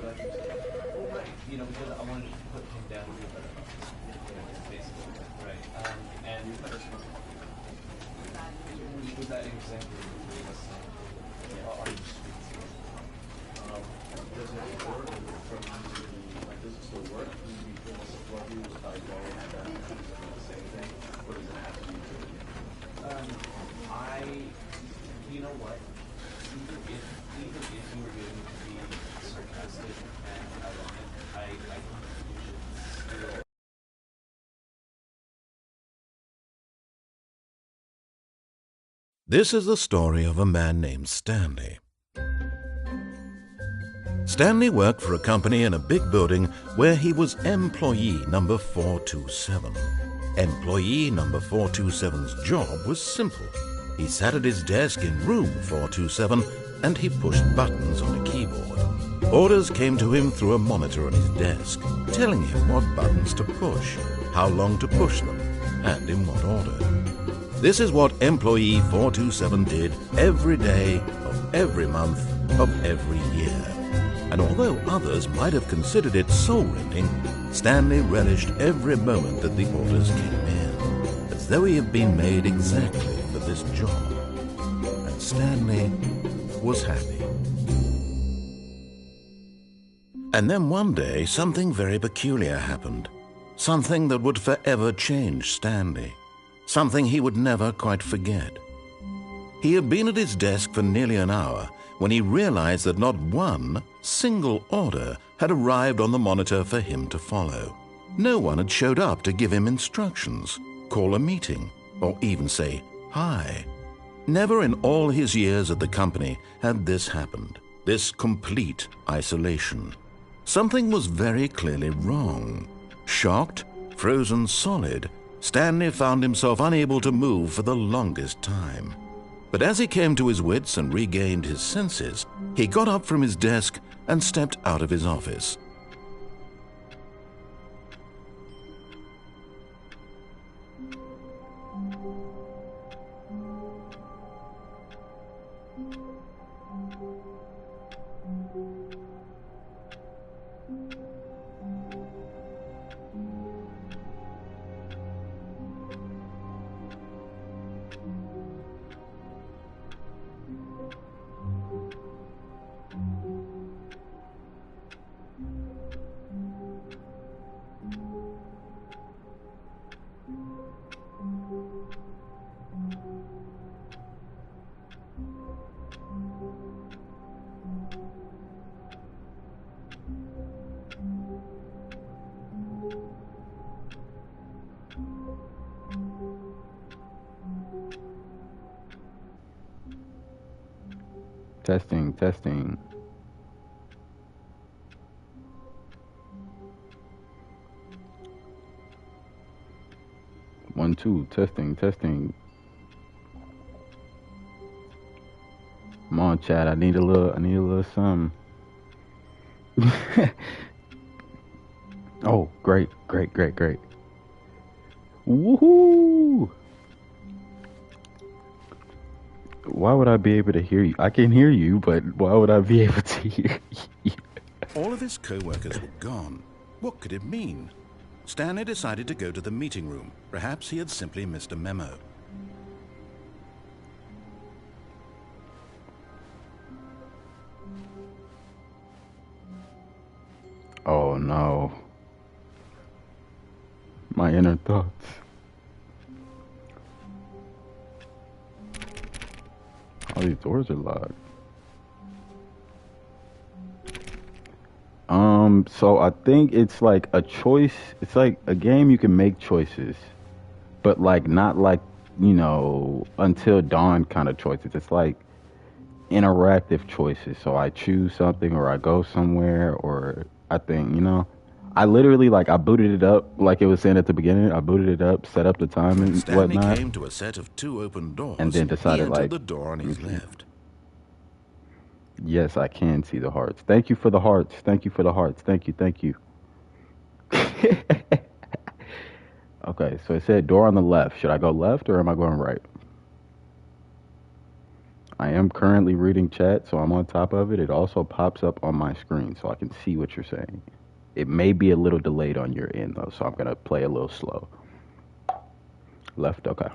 Well, right. Because I wanted to put him down to a better basically. Right. And was that example you gave us? Are you sweet? Does it work from like does it still work? Do you feel support you by going at that the same thing? Or does it have to be You know what? Even if you were going to be sarcastic and ironic, I think you should still. This is the story of a man named Stanley. Stanley worked for a company in a big building where he was employee number 427. Employee number 427's job was simple. He sat at his desk in room 427 and he pushed buttons on a keyboard. Orders came to him through a monitor on his desk, telling him what buttons to push, how long to push them, and in what order. This is what employee 427 did every day of every month of every year. And although others might have considered it soul-rending, Stanley relished every moment that the orders came in, as though he had been made exactly for this job. And Stanley was happy. And then one day, something very peculiar happened. Something that would forever change Stanley. Something he would never quite forget. He had been at his desk for nearly an hour when he realized that not one single order had arrived on the monitor for him to follow. No one had showed up to give him instructions, call a meeting, or even say hi. Never in all his years at the company had this happened, this complete isolation. Something was very clearly wrong. Shocked, frozen solid, Stanley found himself unable to move for the longest time. But as he came to his wits and regained his senses, he got up from his desk and stepped out of his office. Testing, testing. One, two, testing, testing. Come on, Chad. I need a little something. Oh, great, great, great, great. Woohoo! Why would I be able to hear you? I can hear you, but why would I be able to hear you? All of his co-workers were gone. What could it mean? Stanley decided to go to the meeting room. Perhaps he had simply missed a memo. Oh no. My inner thoughts. All these doors are locked. So I think it's like a choice. It's like a game you can make choices, but like not like, you know, until dawn kind of choices. It's like interactive choices. So I choose something or I go somewhere or I think, you know, I literally like I booted it up like it was saying at the beginning. I booted it up, set up the time and Stanley whatnot. came to a set of 2 open doors and then decided he entered like the door on his left. Yes, I can see the hearts. Thank you for the hearts. Thank you for the hearts. Thank you. Thank you. Okay, so it said door on the left. Should I go left or am I going right? I am currently reading chat, so I'm on top of it. It also pops up on my screen, so I can see what you're saying. It may be a little delayed on your end, though, so I'm going to play a little slow. Left, okay.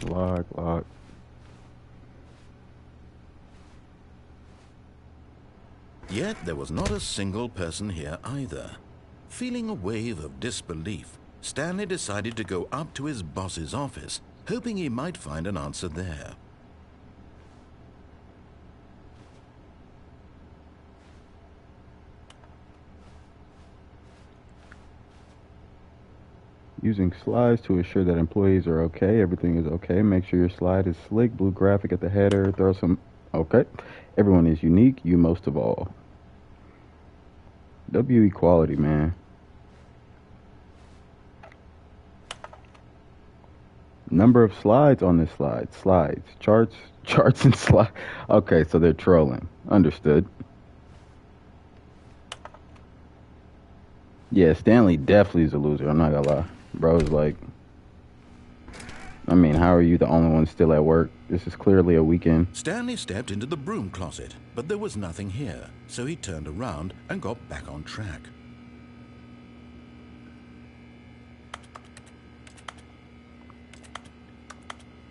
Lock. Yet there was not a single person here either. Feeling a wave of disbelief, Stanley decided to go up to his boss's office, hoping he might find an answer there. Using slides to assure that employees are okay, everything is okay. Make sure your slide is slick, blue graphic at the header, throw some... Okay. Everyone is unique, you most of all. W equality, man. Number of slides on this slide. Slides. Charts and slides. Okay, so they're trolling. Understood. Yeah, Stanley definitely is a loser. I'm not gonna lie. Bro's like... I mean, how are you the only one still at work? This is clearly a weekend. Stanley stepped into the broom closet, but there was nothing here, so he turned around and got back on track.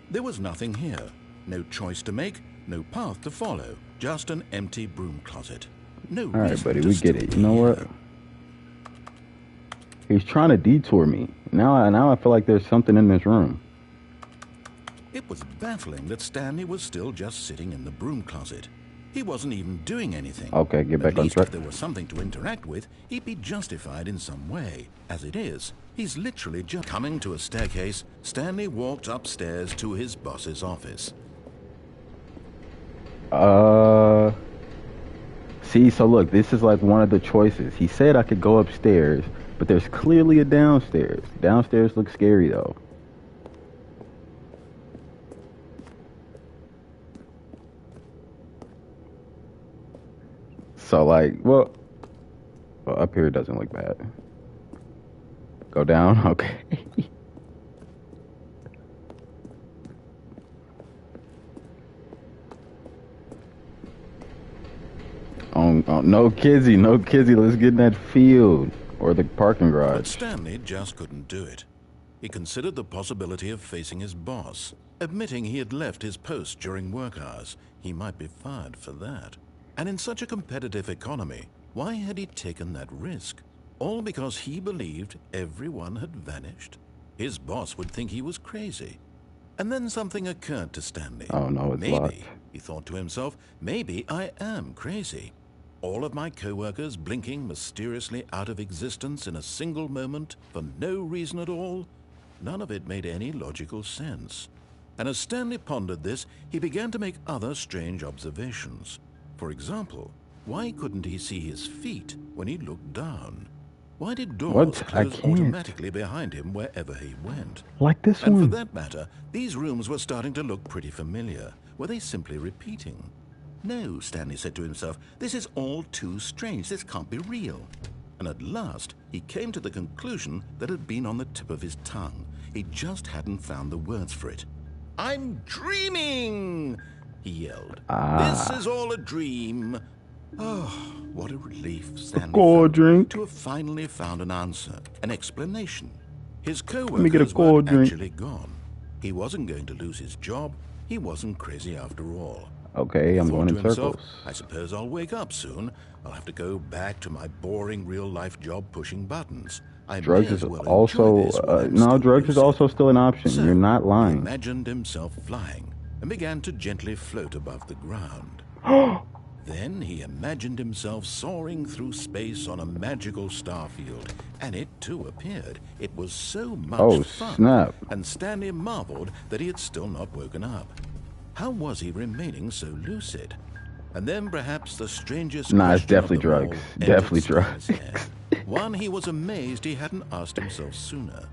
There was nothing here. No choice to make, no path to follow, just an empty broom closet. No All right, reason buddy, to we get still it. be You know here. what? He's trying to detour me. Now I feel like there's something in this room. It was baffling that Stanley was still just sitting in the broom closet. He wasn't even doing anything. Okay, get back At on least track. if there was something to interact with, he'd be justified in some way. As it is, he's literally just coming to a staircase. Stanley walked upstairs to his boss's office. See, so look, this is like one of the choices. He said I could go upstairs, but there's clearly a downstairs. Downstairs looks scary though. So like, well, up here it doesn't look bad. Go down, okay. Oh, no kizzy, let's get in that field. Or the parking But garage. Stanley just couldn't do it. He considered the possibility of facing his boss. Admitting he had left his post during work hours, he might be fired for that. And in such a competitive economy, why had he taken that risk? All because he believed everyone had vanished? His boss would think he was crazy. And then something occurred to Stanley. Oh no, it's Maybe, locked. he thought to himself, maybe I am crazy. All of my co-workers blinking mysteriously out of existence in a single moment for no reason at all? None of it made any logical sense. And as Stanley pondered this, he began to make other strange observations. For example, why couldn't he see his feet when he looked down? Why did doors What? I close can't. automatically behind him wherever he went? Like this And for one. that matter, these rooms were starting to look pretty familiar. Were they simply repeating? No, Stanley said to himself, this is all too strange. This can't be real. And at last, he came to the conclusion that had been on the tip of his tongue. He just hadn't found the words for it. I'm dreaming, he yelled. This is all a dream. Oh, what a relief Stanley cold felt drink. to have finally found an answer, an explanation. His me get a co-workers cold weren't drink. actually gone. He wasn't going to lose his job. He wasn't crazy after all. Okay, I'm Thought going to in himself, circles. I suppose I'll wake up soon. I'll have to go back to my boring real-life job pushing buttons. I Drugs may is as well enjoy also this while I'm no, still drugs is lucid. also still an option. So, You're not he lying. imagined himself flying and began to gently float above the ground. Then he imagined himself soaring through space on a magical starfield, and it too appeared. It was so much Oh, fun, snap. and Stanley marveled that he had still not woken up. How was he remaining so lucid? And then perhaps the strangest Nah, it's question of definitely them all drugs. entered Definitely Stanley's drugs. head. One he was amazed he hadn't asked himself sooner.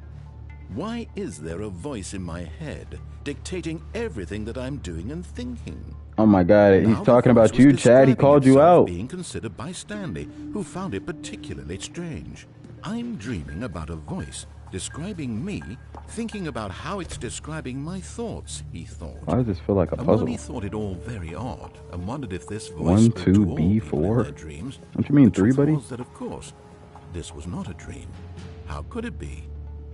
Why is there a voice in my head dictating everything that I'm doing and thinking? Oh my God, he's Now the talking voice about was you, Chad. He describing called you itself out. being considered by Stanley, who found it particularly strange. I'm dreaming about a voice describing me, thinking about how it's describing my thoughts, he thought. Why does this feel like a And when puzzle? he thought it all very odd and wondered if this voice 1, spoke 2, to all B, people in 4. their dreams, Don't you mean the 3, truth buddy? was that, of course, this was not a dream. How could it be?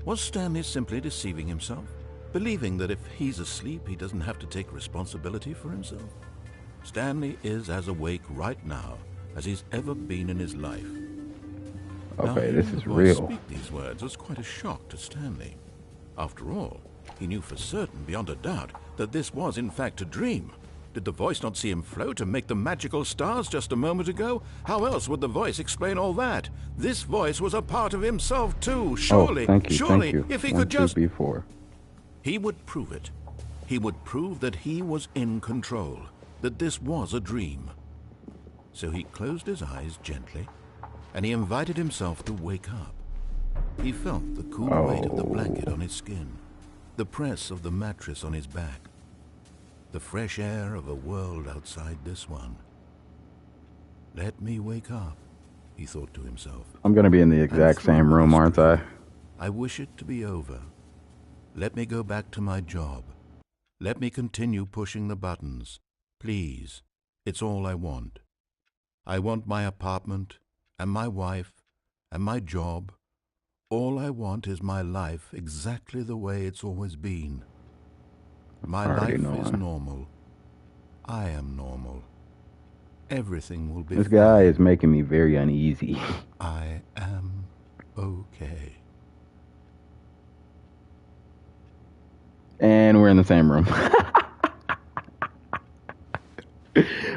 Was Stanley simply deceiving himself, believing that if he's asleep, he doesn't have to take responsibility for himself? Stanley is as awake right now as he's ever been in his life. Now, Okay, this hearing is the voice real. speak these words was quite a shock to Stanley. After all, he knew for certain, beyond a doubt, that this was in fact a dream. Did the voice not see him float and make the magical stars just a moment ago? How else would the voice explain all that? This voice was a part of himself too, surely. Oh, thank you, surely, thank you. if he 1, could 2, just... B, 4. He would prove it. He would prove that he was in control, that this was a dream. So he closed his eyes gently, and he invited himself to wake up. He felt the cool weight of the blanket on his skin, the press of the mattress on his back, the fresh air of a world outside this one. Let me wake up, he thought to himself. I'm gonna be in the exact same room, aren't I? I wish it to be over. Let me go back to my job. Let me continue pushing the buttons. Please, it's all I want. I want my apartment, and my wife, and my job. All I want is my life exactly the way it's always been. My life is normal. I am normal. Everything will be This fine. guy is making me very uneasy. I am okay. And we're in the same room.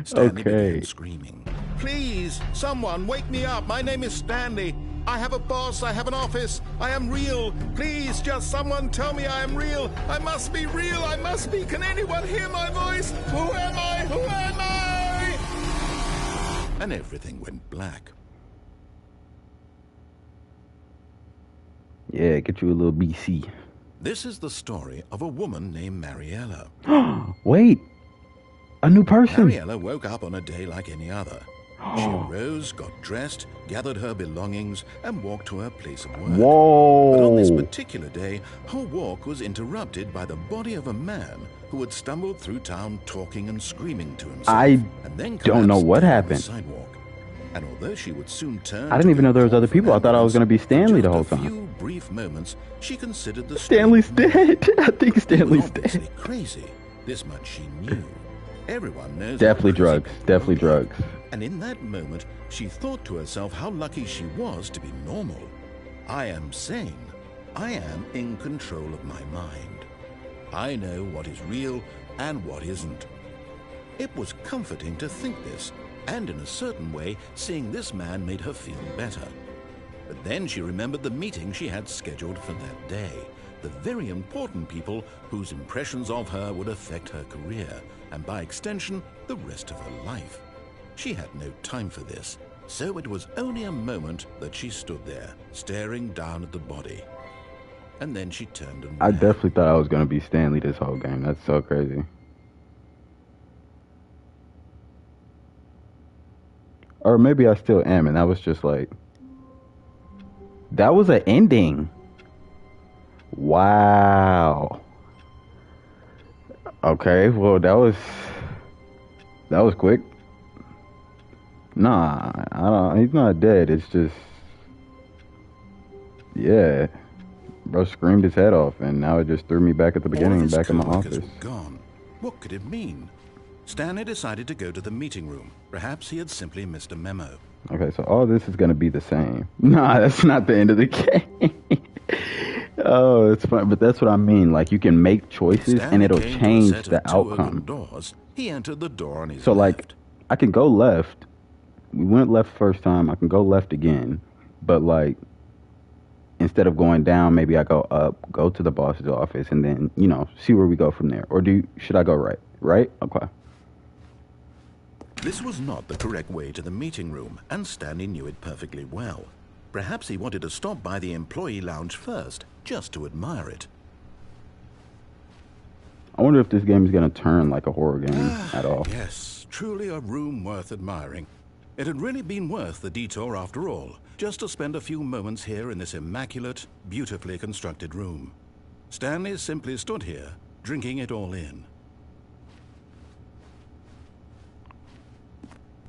Stanley Okay. began screaming. Please, someone, wake me up. My name is Stanley. I have a boss. I have an office. I am real. Please, just someone tell me I am real. I must be real. I must be. Can anyone hear my voice? Who am I? Who am I? And everything went black. Yeah, get you a little BC. This is the story of a woman named Mariella. Wait, a new person. Mariella woke up on a day like any other. She arose, got dressed, gathered her belongings, and walked to her place of work. Whoa. But on this particular day, her walk was interrupted by the body of a man who had stumbled through town talking and screaming to himself. I and then don't know collapsed what down on happened. the sidewalk. And although she would soon turn I didn't to even go know there was call other for an people. I thought I was ambulance, gonna be Stanley the for whole just a time. few brief moments, she considered the Stanley's street dead. I think Stanley's obviously dead. crazy. This much she knew. Everyone knows. Definitely how crazy drugs. people Definitely can be. drugs. And in that moment, she thought to herself how lucky she was to be normal. I am sane. I am in control of my mind. I know what is real and what isn't. It was comforting to think this, and in a certain way, seeing this man made her feel better. But then she remembered the meeting she had scheduled for that day, the very important people whose impressions of her would affect her career, and by extension, the rest of her life. She had no time for this, so it was only a moment that she stood there, staring down at the body. And then she turned and I ran. definitely thought I was gonna be Stanley this whole game. That's so crazy. Or maybe I still am, and that was just like... That was an ending. Wow. Okay, well, that was quick. Nah, I don't, he's not dead. It's just... Yeah. Bro screamed his head off, and now it just threw me back at the All of beginning, his back in my co-workers office. were gone. What could it mean? Stanley decided to go to the meeting room. Perhaps he had simply missed a memo. Okay, so all this is gonna be the same. Nah, that's not the end of the game. Oh, it's fun, but that's what I mean. Like, you can make choices, Stanley and it'll came to a change set the of two open outcome. doors. He entered the door on his So, like, left. I can go left. We went left first time. I can go left again. But, like, instead of going down, maybe I go up, go to the boss's office, and then, you know, see where we go from there. Or should I go right? Right? Okay. This was not the correct way to the meeting room, and Stanley knew it perfectly well. Perhaps he wanted to stop by the employee lounge first, just to admire it. I wonder if this game is going to turn like a horror game at all. Yes, truly a room worth admiring. It had really been worth the detour after all, just to spend a few moments here in this immaculate, beautifully constructed room. Stanley simply stood here, drinking it all in.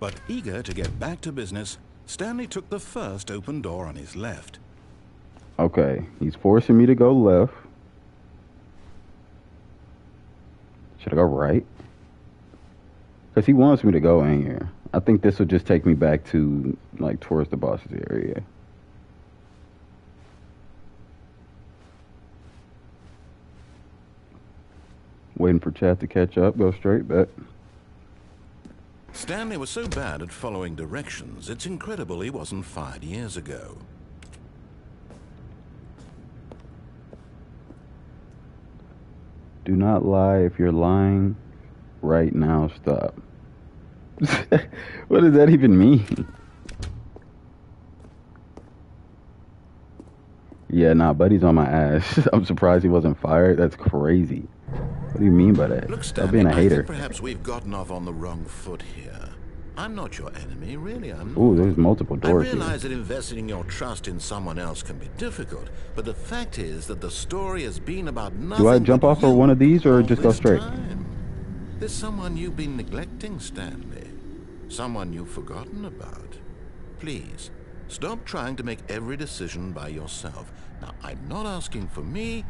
But eager to get back to business, Stanley took the first open door on his left. Okay, he's forcing me to go left. Should I go right? Because he wants me to go in here. I think this will just take me back to, like, towards the boss's area. Waiting for chat to catch up. Go straight back. Stanley was so bad at following directions, it's incredible he wasn't fired years ago. Do not lie. If you're lying right now, stop. What does that even mean? Yeah, nah, buddy's on my ass. I'm surprised he wasn't fired. That's crazy. What do you mean by that? Look, Stop Stanley, being a I hater. think perhaps we've gotten off on the wrong foot here. I'm not your enemy, really, I'm not. Ooh, there's multiple I doors here. realize that investing your trust in someone else can be difficult, but the fact is that the story has been about nothing. Do I jump but off for you one of these or all just go this straight? time. There's someone you've been neglecting, Stanley. Someone you've forgotten about. Please, stop trying to make every decision by yourself. Now, I'm not asking for me,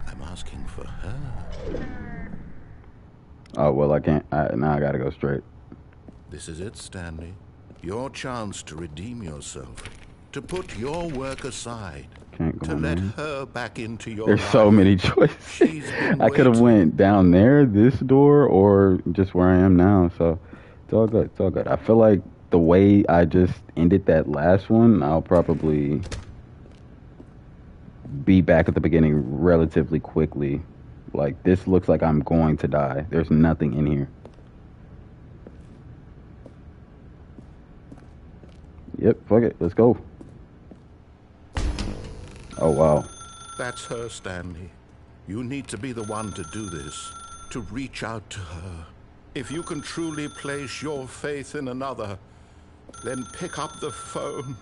I'm asking for her. Oh, well, I can't. Now I gotta go straight. This is it, Stanley. Your chance to redeem yourself. To put your work aside. Can't go To on let there. her back into your There's life. so many choices. She's been I could have waiting. went down there, this door, or just where I am now. So it's all good. It's all good. I feel like the way I just ended that last one, I'll probably be back at the beginning relatively quickly. Like, this looks like I'm going to die. There's nothing in here. Yep, fuck it. Let's go. Oh, wow. That's her, Stanley. You need to be the one to do this. To reach out to her. If you can truly place your faith in another, then pick up the phone.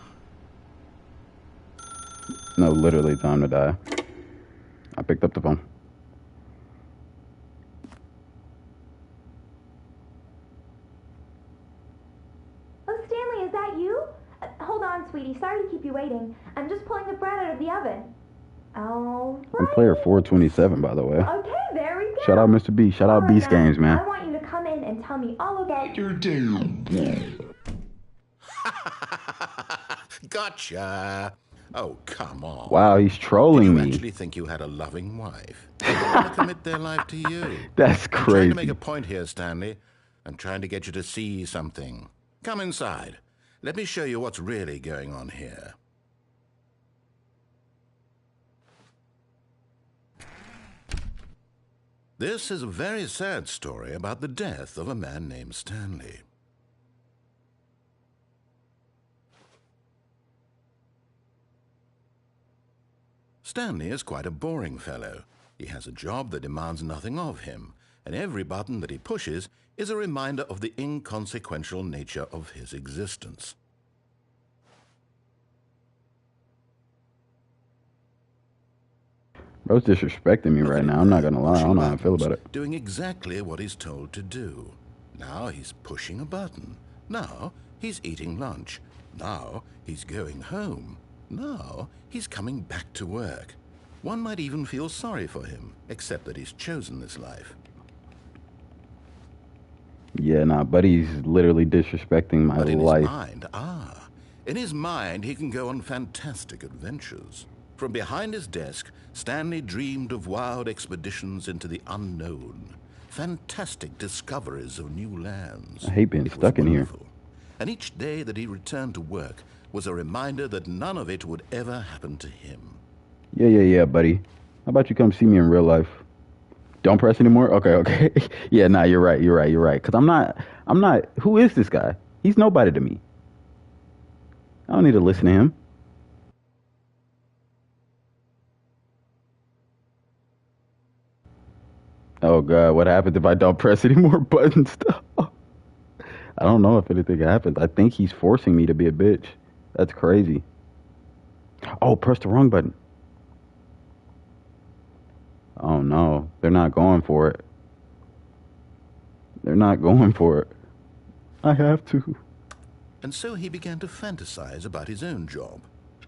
No, literally time to die. I picked up the phone. Oh, Stanley, is that you? Hold on, sweetie. Sorry to keep you waiting. I'm just pulling the bread out of the oven. Oh, I'm player 427, by the way. Okay, there we go. Shout out Mr. B. Shout out All right, Beast now, Games, man. I want you to come in and tell me all about your Gotcha. Oh, come on. Wow, he's Did trolling you me. actually think you had a loving wife? They want to commit their life to you. That's I'm trying to make crazy. a point here, Stanley. I'm trying to get you to see something. Come inside. Let me show you what's really going on here. This is a very sad story about the death of a man named Stanley. Stanley is quite a boring fellow. He has a job that demands nothing of him, and every button that he pushes is a reminder of the inconsequential nature of his existence. Bro's disrespecting me Look right at now. him I'm not there, gonna lie. I pushing don't know how I feel buttons, about it. Doing exactly what he's told to do. Now he's pushing a button. Now he's eating lunch. Now he's going home. Now he's coming back to work. One might even feel sorry for him, except that he's chosen this life. Yeah, nah, buddy's literally disrespecting my But in life. his mind, in his mind he can go on fantastic adventures. From behind his desk, Stanley dreamed of wild expeditions into the unknown, fantastic discoveries of new lands. I hate being It was stuck in here. wonderful. And each day that he returned to work was a reminder that none of it would ever happen to him. Yeah, buddy. How about you come see me in real life? Don't press anymore? Okay. Yeah, nah, you're right. Because I'm not, who is this guy? He's nobody to me. I don't need to listen to him. Oh god, what happens if I don't press any more buttons? I don't know if anything happens. I think he's forcing me to be a bitch. That's crazy. Oh, press the wrong button. Oh no, they're not going for it. They're not going for it. I have to. And so he began to fantasize about his own job.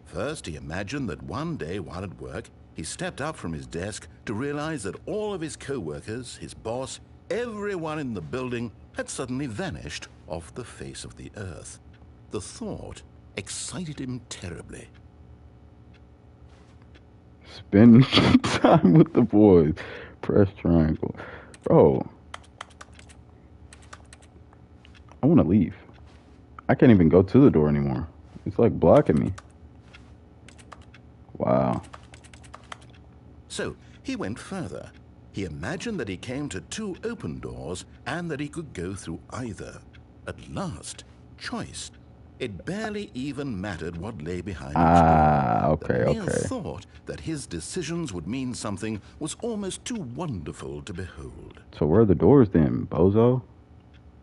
First, he imagined that one day while at work, he stepped up from his desk to realize that all of his co-workers, his boss, everyone in the building had suddenly vanished off the face of the earth. The thought excited him terribly. Spend time with the boys. Press triangle. Bro. I want to leave. I can't even go to the door anymore. It's like blocking me. Wow. So he went further. He imagined that he came to two open doors and that he could go through either. At last, choice. It barely even mattered what lay behind each door. Okay, the mere okay. thought that his decisions would mean something was almost too wonderful to behold. So where are the doors then, bozo?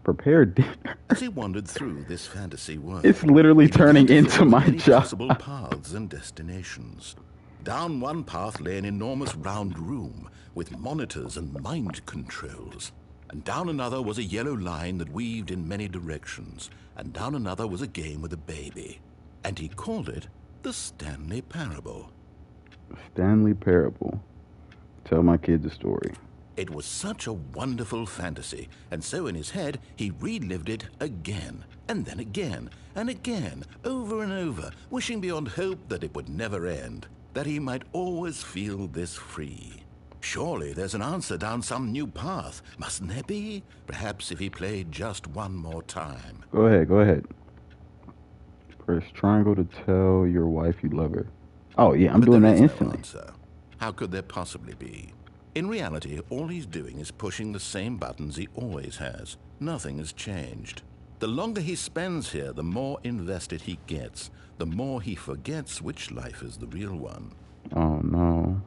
Prepare dinner. As he wandered through this fantasy world, It's literally he began turning to into follow my many job. possible paths and destinations. Down one path lay an enormous round room with monitors and mind controls. And down another was a yellow line that weaved in many directions. And down another was a game with a baby. And he called it the Stanley Parable. Stanley Parable. Tell my kids a story. It was such a wonderful fantasy, and so in his head he relived it again, and then again, and again, over and over, wishing beyond hope that it would never end, that he might always feel this free. Surely there's an answer down some new path, mustn't there be? Perhaps if he played just one more time. Go ahead. Press triangle to tell your wife you love her. Oh yeah, I'm But doing there that is no instantly. answer. How could there possibly be? In reality, all he's doing is pushing the same buttons he always has. Nothing has changed. The longer he spends here, the more invested he gets, the more he forgets which life is the real one. Oh no.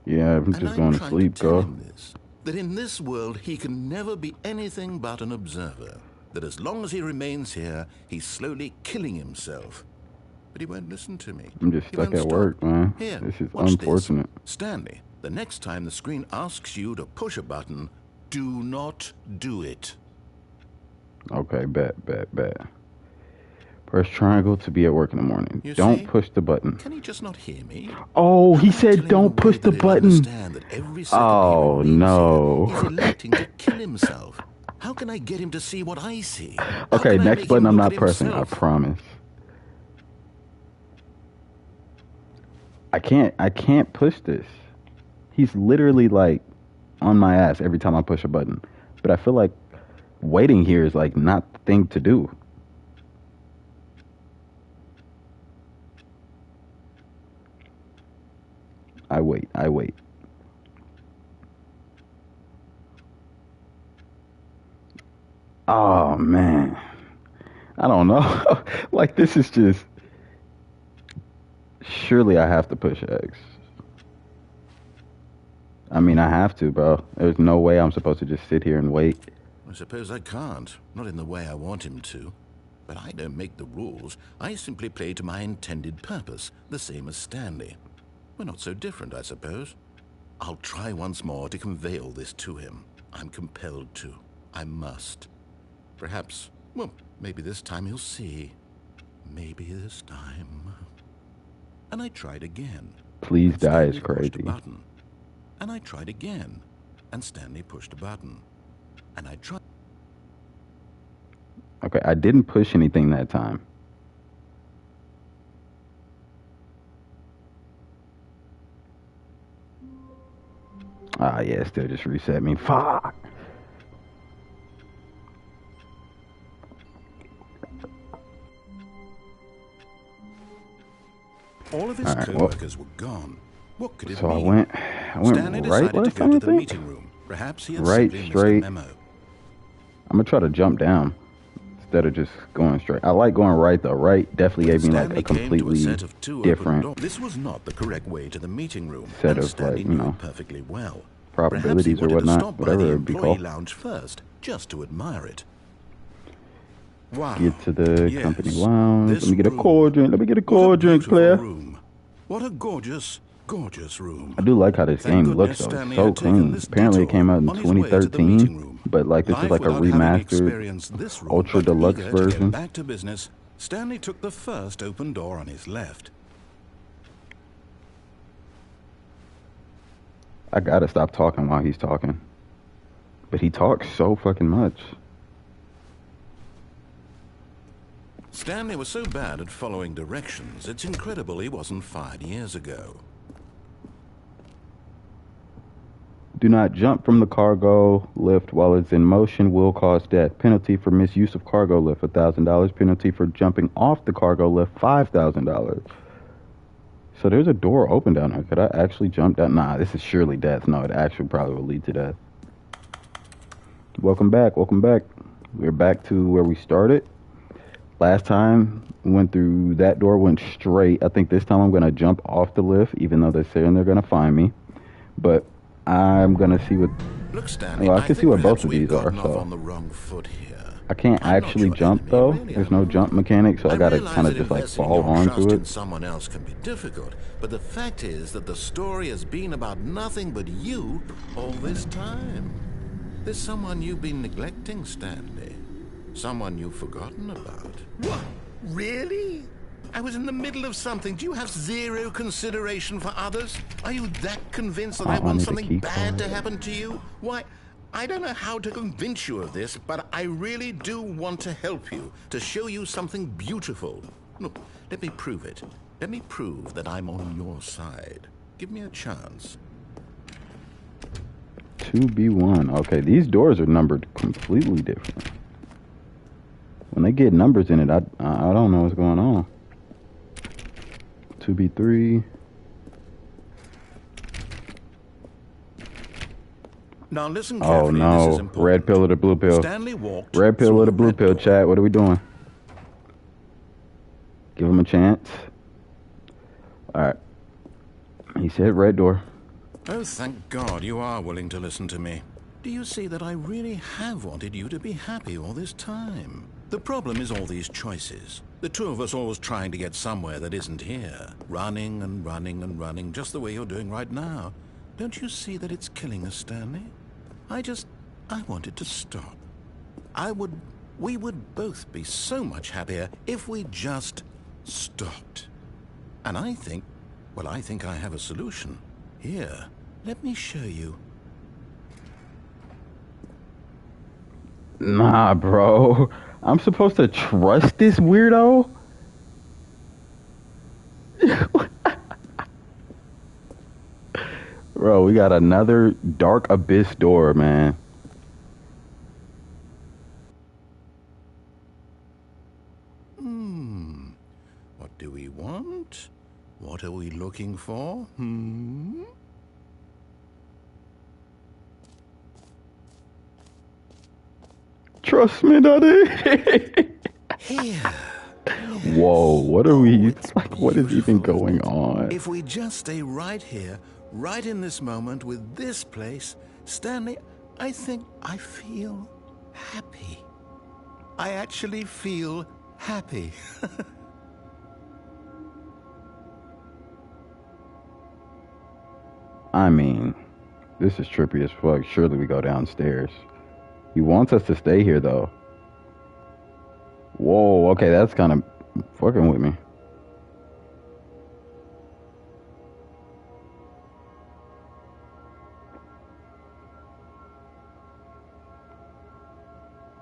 Yeah, I'm And just I'm going to trying sleep, to tell go. him this, that in this world he can never be anything but an observer, that as long as he remains here, he's slowly killing himself. But he won't listen to me. I'm just He stuck won't at stop. work, man. Here, This is watch unfortunate. This. Stanley, the next time the screen asks you to push a button, do not do it. Okay, bet. Press triangle to be at work in the morning. You Don't see? push the button. Can he just not hear me? Oh, he I'm said telling don't him a push way the that he'll button. understand that every second Oh, he remains no. here, he's electing to kill himself. How can I get him to see what I see? How Okay, can I next make button him I'm look not at pressing, himself? I promise. I can't push this. He's literally like on my ass every time I push a button. But I feel like waiting here is like not the thing to do. I wait. Oh man. I don't know. Like this is just surely I have to push X. I mean, I have to, bro. There's no way I'm supposed to just sit here and wait. I suppose I can't. Not in the way I want him to. But I don't make the rules. I simply play to my intended purpose, the same as Stanley. We're not so different, I suppose. I'll try once more to convey all this to him. I'm compelled to. I must. Perhaps, well, maybe this time he'll see. Maybe this time. And I tried again. Please And die is Stanley pushed a crazy. button. And I tried again. And Stanley pushed a button. And I tried. Okay, I didn't push anything that time. Ah, yeah, still just reset me. Fuck. All of his All right, well, co-workers were gone. What could it so mean? I went Stanley right decided to last go time, to I the think. meeting room. Perhaps he had Right, simply missed straight. a memo. I'm gonna try to jump down. instead of just going straight. I like going right though. Right definitely gave me like Stanley a came to completely set of two different open doors. This was not the correct way to the meeting room, set and of Stanley like, you knew know, it perfectly well. probabilities Perhaps he or wanted whatnot, to stop by whatever the it'd be employee called. lounge first, just to admire it. Wow. Get to the Yes, company lounge. this Let me get a room. cold drink. Let me get a What a cold drink, beautiful player. room. What a gorgeous, gorgeous room. I do like how this Thank game looks goodness though. It's Stanley so had taken clean. this Apparently it detour came out in on his way to the 2013, meeting room. but like this is Life like a without having remastered experienced this room, Ultra but Deluxe eager to get version. back to business, Stanley took the first open door on his left. I gotta stop talking while he's talking. But he talks so fucking much. Stanley was so bad at following directions, it's incredible he wasn't fired years ago. Do not jump from the cargo lift while it's in motion, will cause death. Penalty for misuse of cargo lift, $1,000. Penalty for jumping off the cargo lift, $5,000. So there's a door open down there. Could I actually jump down? Nah, this is surely death. No, it actually probably will lead to death. Welcome back. Welcome back. We're back to where we started. Last time, went through that door, went straight. I think this time I'm going to jump off the lift, even though they're saying they're going to find me. But I'm going to see what... Look, Stanley, well, I can see what both of these are, off so... on the wrong foot here. I can't I'm not actually your jump, enemy, though. really, There's no jump mechanic, so I got to realize kind of that just, like, investing fall your onto trust in it. someone else can be difficult, but the fact is that the story has been about nothing but you all this time. There's someone you've been neglecting, Stanley. Someone you've forgotten about. What? Really? I was in the middle of something. Do you have zero consideration for others? Are you that convinced that I want something bad to happen to you? Why, I don't know how to convince you of this, but I really do want to help you, to show you something beautiful. Look, let me prove it. Let me prove that I'm on your side. Give me a chance. 2B1. Okay, these doors are numbered completely different. When they get numbers in it, I don't know what's going on. 2B3. Now listen carefully. Oh This is no, important. red pill or the blue pill? Stanley walked Red pill through or the a blue red pill, door. chat? What are we doing? Give him a chance. Alright. He said red door. Oh, thank God you are willing to listen to me. Do you see that I really have wanted you to be happy all this time? The problem is all these choices. The two of us always trying to get somewhere that isn't here. Running and running and running, just the way you're doing right now. Don't you see that it's killing us, Stanley? I wanted to stop. We would both be so much happier if we just stopped. And I think I have a solution. Here, let me show you. Nah, bro. I'm supposed to trust this weirdo? Bro, we got another dark abyss door, man. What do we want? What are we looking for? Trust me, daddy. Here. Whoa, what are we... It's Like, what is even beautiful. going on? If we just stay right here, right in this moment with this place, Stanley, I think I feel happy. I actually feel happy. I mean, this is trippy as fuck. Surely we go downstairs. He wants us to stay here, though. Whoa, okay, that's kind of fucking with me.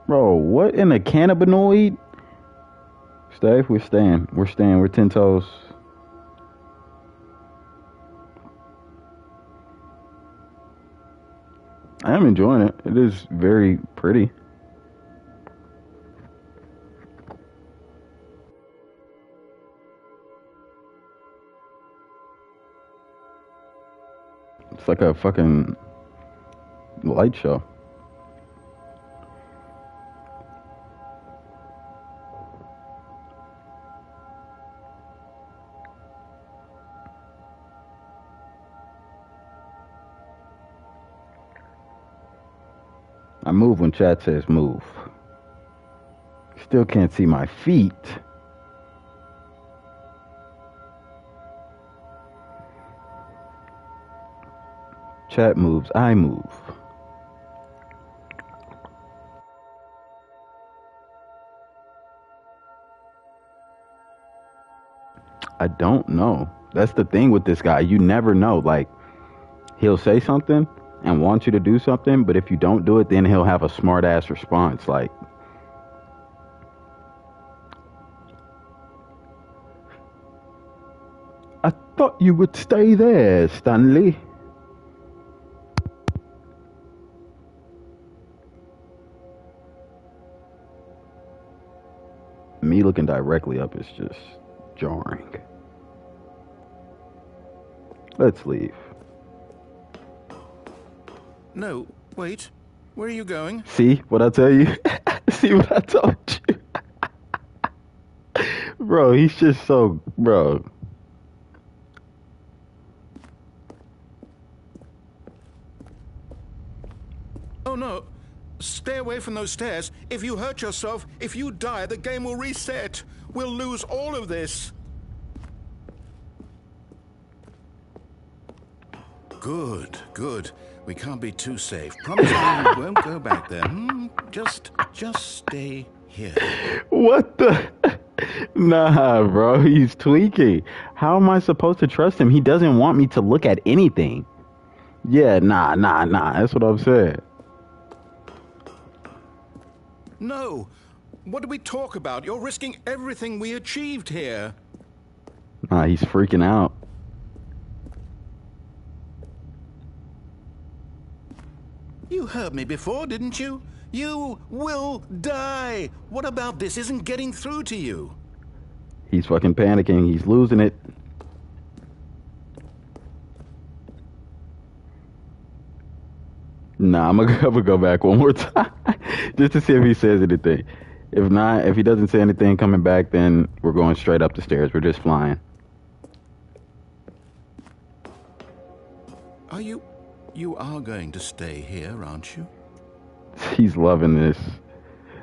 Bro, what in a cannabinoid? Stay, we're staying. We're staying. We're 10 toes. I am enjoying it. It is very pretty. It's like a fucking light show. I move when chat says move. Still can't see my feet. Chat moves, I move. I don't know. That's the thing with this guy. You never know. Like, he'll say something and want you to do something, but if you don't do it, then he'll have a smart ass response. Like, I thought you would stay there, Stanley. Me looking directly up is just jarring. Let's leave. No, wait. Where are you going? See what I tell you? See what I told you? Bro, he's just so... Bro. Oh, no. Stay away from those stairs. If you hurt yourself, if you die, the game will reset. We'll lose all of this. Good, good. We can't be too safe. Promise me you won't go back there. Just stay here. What the... Nah, bro, he's tweaking. How am I supposed to trust him? He doesn't want me to look at anything. Yeah, nah. That's what I'm saying. No. What do we talk about? You're risking everything we achieved here. Nah, he's freaking out. You heard me before, didn't you? You will die. What about this isn't getting through to you? He's fucking panicking. He's losing it. Nah, I'm gonna go back one more time just to see if he says anything. If not, if he doesn't say anything coming back, then we're going straight up the stairs. We're just flying. Are you... You are going to stay here, aren't you? He's loving this.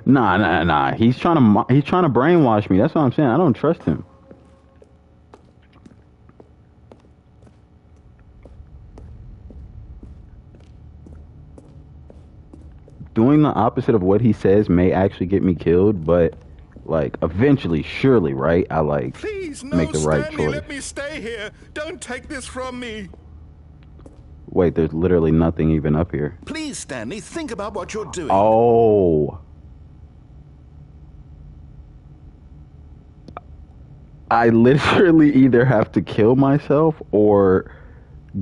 Nah. He's trying to brainwash me. That's what I'm saying. I don't trust him. Doing the opposite of what he says may actually get me killed, but like eventually, surely, right? I like Please, no, make the right Stanley, choice. let me stay here. Don't take this from me. Wait, there's literally nothing even up here. Please, Stanley, think about what you're doing. Oh. I literally either have to kill myself or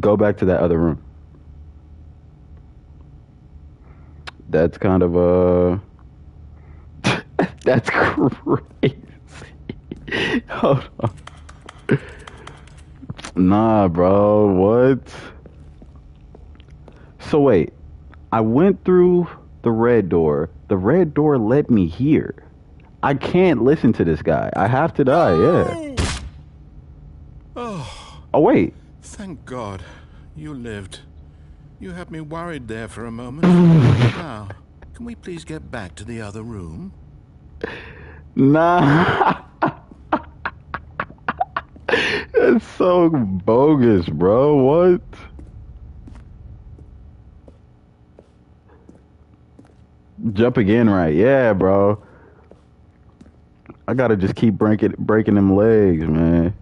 go back to that other room. That's kind of a... That's crazy. Hold on. Nah, bro, what? So wait, I went through the red door. The red door led me here. I can't listen to this guy. I have to die, yeah. Oh, wait. thank God. You lived. You had me worried there for a moment. Now, can we please get back to the other room? Nah. That's so bogus, bro. What? Jump again, right? Yeah, bro. I gotta just keep breaking them legs, man.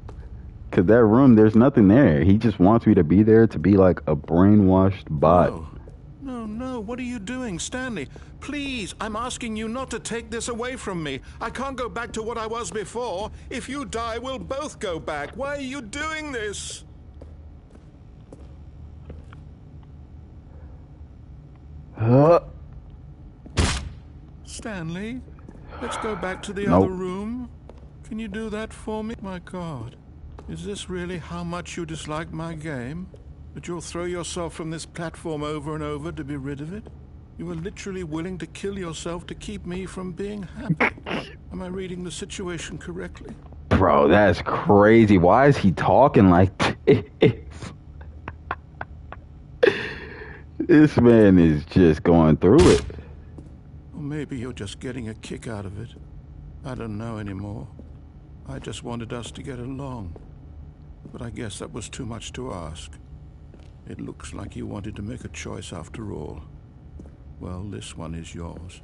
Cause that room, there's nothing there. He just wants me to be there to be like a brainwashed bot. No. What are you doing, Stanley? Please, I'm asking you not to take this away from me. I can't go back to what I was before. If you die, we'll both go back. Why are you doing this? Stanley, let's go back to the Nope. other room. Can you do that for me? My God, is this really how much you dislike my game? That you'll throw yourself from this platform over and over to be rid of it? You are literally willing to kill yourself to keep me from being happy. Am I reading the situation correctly? Bro, that's crazy. Why is he talking like this? This man is just going through it. Or maybe you're just getting a kick out of it. I don't know anymore. I just wanted us to get along. But I guess that was too much to ask. It looks like you wanted to make a choice after all. Well, this one is yours.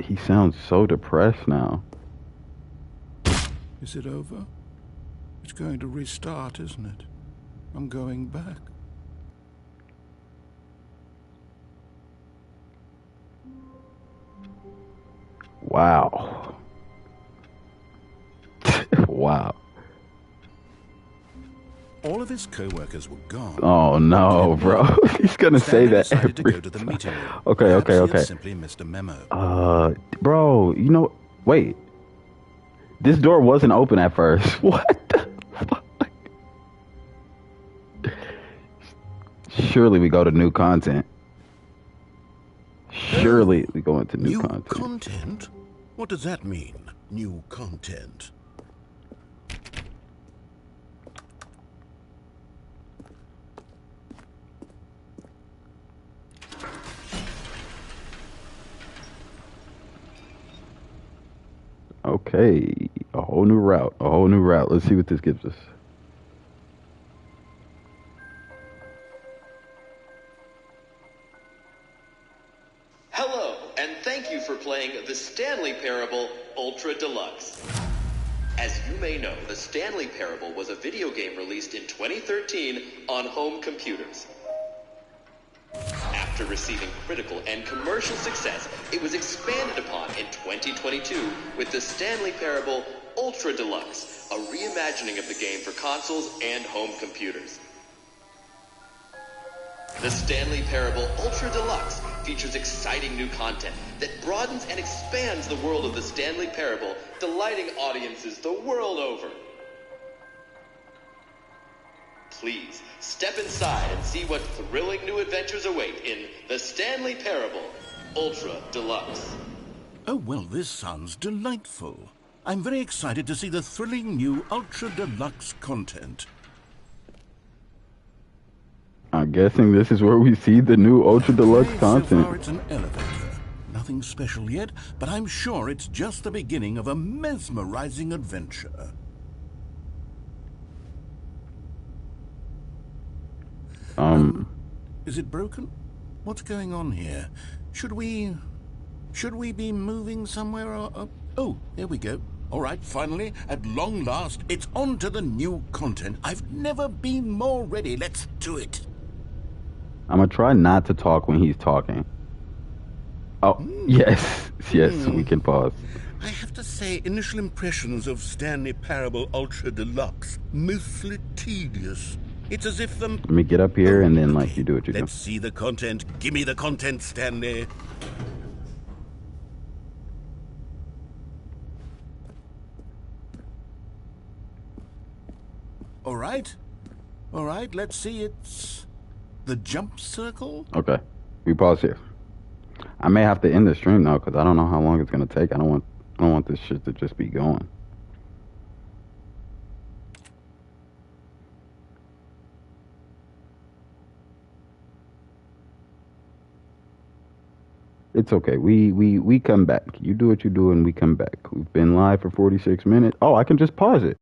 He sounds so depressed now. Is it over? It's going to restart, isn't it? I'm going back. Wow. Wow. All of his co-workers were gone. Oh no, bro. He's gonna say that decided to every go to the time. meeting room. Okay, Perhaps okay, he had okay. simply missed a memo. Bro, you know, wait. This door wasn't open at first. What the fuck? Surely we go to new content. Surely we go into new content. Content? What does that mean? New content. Okay, a whole new route. A whole new route. Let's see what this gives us. Hello, and thank you for playing the Stanley Parable Ultra Deluxe. As you may know, the Stanley Parable was a video game released in 2013 on home computers. After receiving critical and commercial success, it was expanded upon in 2022 with the Stanley Parable Ultra Deluxe, a reimagining of the game for consoles and home computers. The Stanley Parable Ultra Deluxe features exciting new content that broadens and expands the world of the Stanley Parable, delighting audiences the world over. Please, step inside and see what thrilling new adventures await in the Stanley Parable Ultra Deluxe. Oh, well, this sounds delightful. I'm very excited to see the thrilling new Ultra Deluxe content. I'm guessing this is where we see the new Ultra Deluxe So content. far, it's an elevator. Nothing special yet, but I'm sure it's just the beginning of a mesmerizing adventure. Is it broken? What's going on here? Should we be moving somewhere? Oh, here we go. All right, finally, at long last, it's on to the new content. I've never been more ready. Let's do it. I'm gonna try not to talk when he's talking. Oh, yes, we can pause. I have to say, initial impressions of Stanley Parable Ultra Deluxe, mostly tedious. It's as if Let me get up here and then, like, okay, you do what you do. Let's see the content. Give me the content, Stanley. All right, let's see. It's the jump circle. Okay, we pause here. I may have to end the stream though, because I don't know how long it's gonna take. I don't want this shit to just be going. It's okay. We come back. You do what you do and we come back. We've been live for 46 minutes. Oh, I can just pause it.